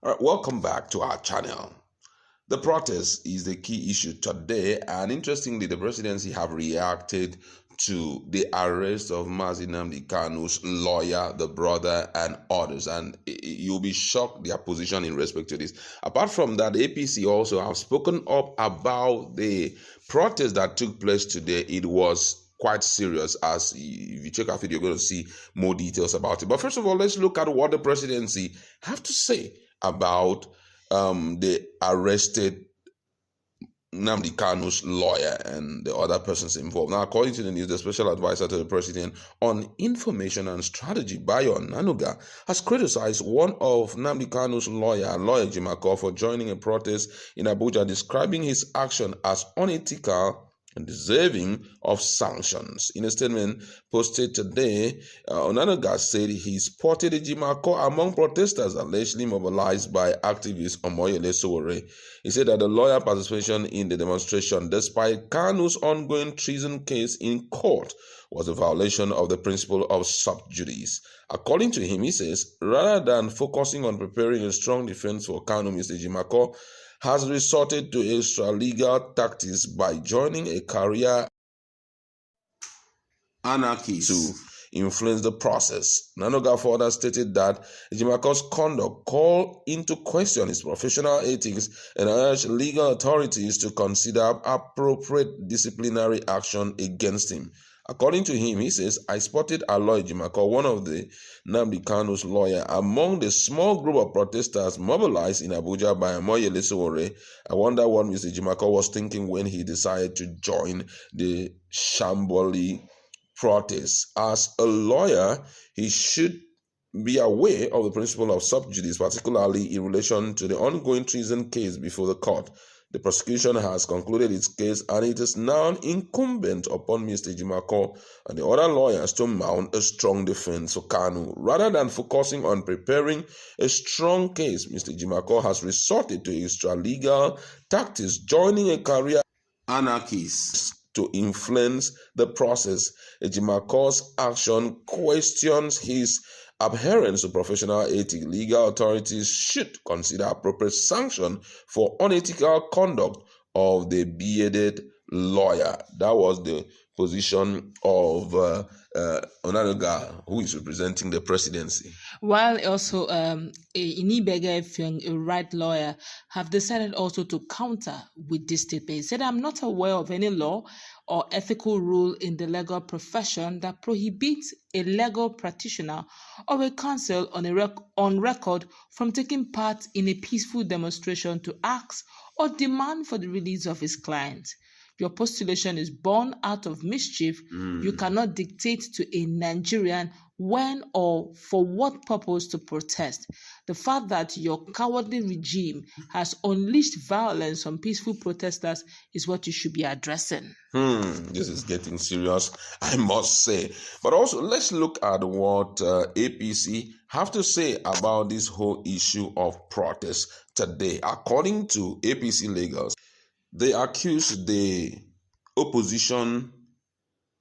All right, welcome back to our channel. The protest is the key issue today, and interestingly, the presidency have reacted to the arrest of Nnamdi Kanu's lawyer, the brother, and others. And you'll be shocked their position in respect to this. Apart from that, APC also have spoken up about the protest that took place today. It was quite serious. As if you check our video, you're going to see more details about it. But first of all, let's look at what the presidency have to say about the arrested Nnamdi Kanu's lawyer and the other persons involved. Now, according to the news, the special advisor to the president on information and strategy, Bayo Nanuga, has criticized one of Nnamdi Kanu's lawyer Jimako, for joining a protest in Abuja, describing his action as unethical and deserving of sanctions. In a statement posted today, Onanuga said he spotted Jimako among protesters allegedly mobilized by activist Omoyele Sowore. He said that the lawyer participation in the demonstration, despite Kanu's ongoing treason case in court, was a violation of the principle of sub judice. According to him, he says, rather than focusing on preparing a strong defense for Kanu, Mr. Jimako has resorted to extra-legal tactics by joining a career anarchist to influence the process. Nanuga further stated that Jimako's conduct called into question his professional ethics and urged legal authorities to consider appropriate disciplinary action against him. According to him, he says, I spotted Aloy Jimako, one of the Nnamdi Kanu's lawyer, among the small group of protesters mobilized in Abuja by Omoyele Sowore. I wonder what Mr. Jimako was thinking when he decided to join the Shamboli protest. As a lawyer, he should be aware of the principle of sub judice, particularly in relation to the ongoing treason case before the court. The prosecution has concluded its case, and it is now incumbent upon Mr. Jimako and the other lawyers to mount a strong defense for Kanu. Rather than focusing on preparing a strong case, Mr. Jimako has resorted to extra-legal tactics, joining a career anarchist to influence the process. Jimako's action questions his adherence to professional ethics. Legal authorities should consider appropriate sanction for unethical conduct of the bearded lawyer. That was the position of Onanuga, who is representing the presidency. While also Inibege, a right lawyer, have decided also to counter with this statement. He said, I'm not aware of any law or ethical rule in the legal profession that prohibits a legal practitioner or a counsel on record from taking part in a peaceful demonstration to ask or demand for the release of his client. Your postulation is born out of mischief. You cannot dictate to a Nigerian when or for what purpose to protest. The fact that your cowardly regime has unleashed violence on peaceful protesters is what you should be addressing. This is getting serious, I must say. But also, let's look at what APC have to say about this whole issue of protest today. According to APC Lagos, they accuse the opposition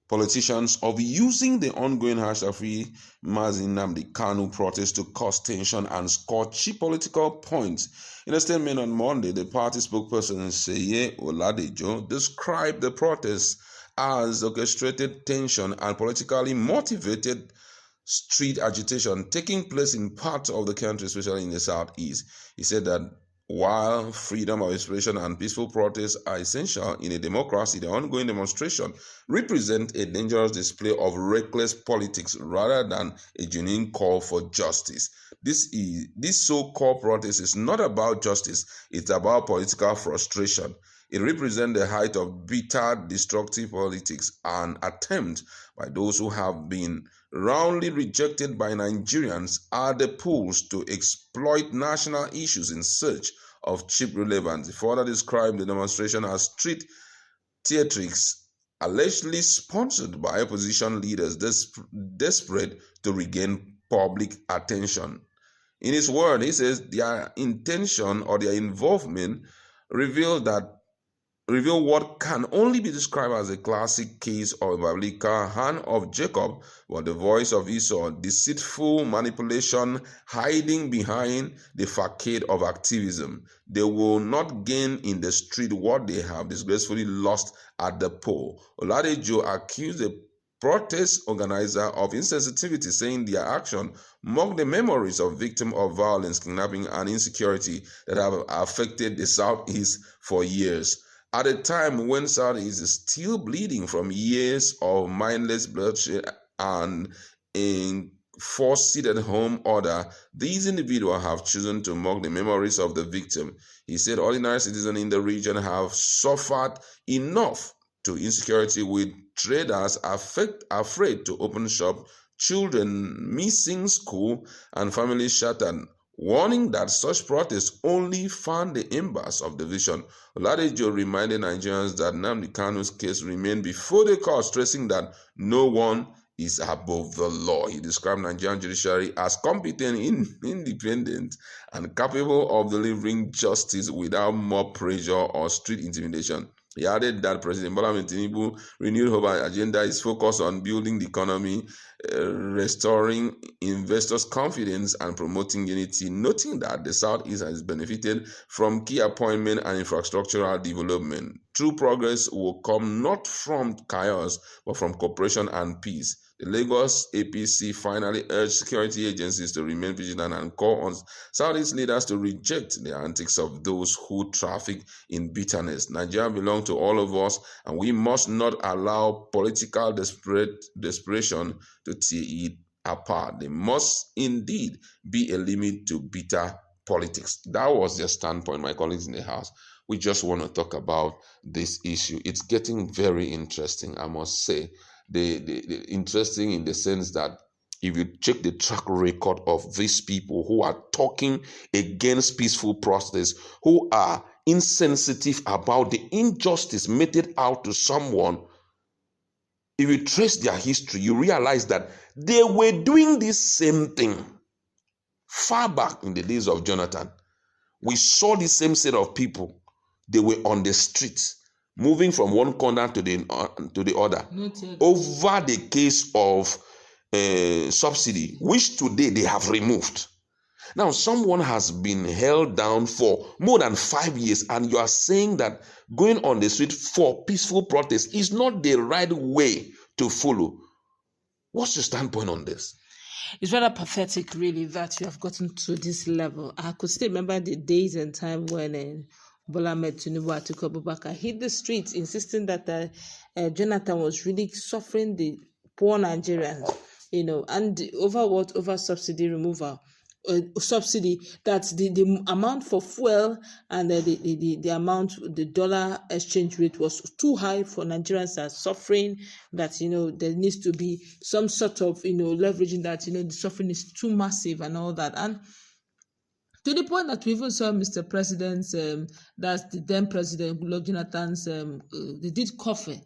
politicians of using the ongoing Free Nnamdi Kanu protest to cause tension and score cheap political points. In a statement on Monday, the party spokesperson Seye Oladejo described the protest as orchestrated tension and politically motivated street agitation taking place in parts of the country, especially in the southeast. He said that while freedom of expression and peaceful protests are essential in a democracy, the ongoing demonstration represents a dangerous display of reckless politics rather than a genuine call for justice. This so-called protest is not about justice, it's about political frustration. It represents the height of bitter, destructive politics, an attempt by those who have been roundly rejected by Nigerians at the polls to exploit national issues in search of cheap relevance. He further described the demonstration as street theatrics, allegedly sponsored by opposition leaders desperate to regain public attention. In his word, he says their intention or their involvement revealed that reveal what can only be described as a classic case of a biblical hand of Jacob, but the voice of Esau, deceitful manipulation, hiding behind the facade of activism. They will not gain in the street what they have disgracefully lost at the poll. Oladejo accused the protest organizer of insensitivity, saying their action mocked the memories of victims of violence, kidnapping, and insecurity that have affected the Southeast for years. At a time when Southeast is still bleeding from years of mindless bloodshed and enforced sit-at-home order, these individuals have chosen to mock the memories of the victim. He said ordinary citizens in the region have suffered enough to insecurity, with traders afraid to open shop, children missing school, and families shattered, warning that such protests only fan the embers of division. Oladejo reminded Nigerians that Nnamdi Kanu's case remained before the court, stressing that no one is above the law. He described Nigerian judiciary as competent, independent, and capable of delivering justice without mob pressure or street intimidation. He added that President Tinubu's renewed hope agenda is focused on building the economy, restoring investors' confidence, and promoting unity, noting that the Southeast has benefited from key appointment and infrastructural development. True progress will come not from chaos, but from cooperation and peace. The Lagos APC finally urged security agencies to remain vigilant and call on Southeast leaders to reject the antics of those who traffic in bitterness. Nigeria belongs to all of us, and we must not allow political desperation to tear it apart. There must indeed be a limit to bitter politics. That was their standpoint, my colleagues in the House. We just want to talk about this issue. It's getting very interesting, I must say. The interesting in the sense that if you check the track record of these people who are talking against peaceful protests, who are insensitive about the injustice meted out to someone, if you trace their history, you realize that they were doing this same thing far back in the days of Jonathan. We saw the same set of people. They were on the streets, moving from one corner to the other, over the case of subsidy, which today they have removed. Now, someone has been held down for more than 5 years, and you are saying that going on the street for peaceful protest is not the right way to follow. What's your standpoint on this? It's rather pathetic, really, that you have gotten to this level. I could still remember the days and time when Bola Ahmed Tinubu, Atiku Abubakar hit the streets, insisting that Jonathan was really suffering the poor Nigerians, and over subsidy removal. Subsidy, that's the amount for fuel, and the amount, the dollar exchange rate was too high for Nigerians that are suffering, that there needs to be some sort of leveraging, that the suffering is too massive and all that. And to the point that we even saw Mr. President's, that's the then President Goodluck Jonathan's, they did coffee,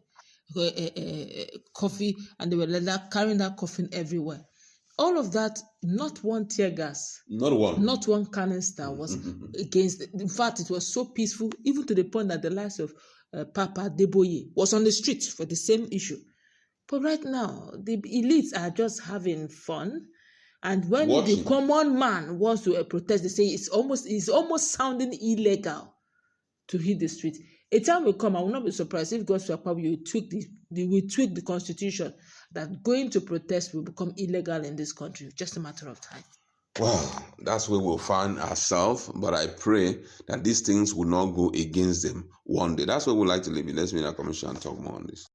and they were carrying that coffin everywhere. All of that, not one tear gas, not one canister was against. In fact, it was so peaceful, even to the point that the likes of Papa Deboye was on the street for the same issue. But right now, the elites are just having fun. And when the common man wants to protest, they say it's almost sounding illegal to hit the street. A time will come, I will not be surprised if God shall probably tweak the constitution, that going to protest will become illegal in this country. Just a matter of time. Well, that's where we'll find ourselves, but I pray that these things will not go against them one day. That's where we'd like to leave it. Let's meet in our commission and talk more on this.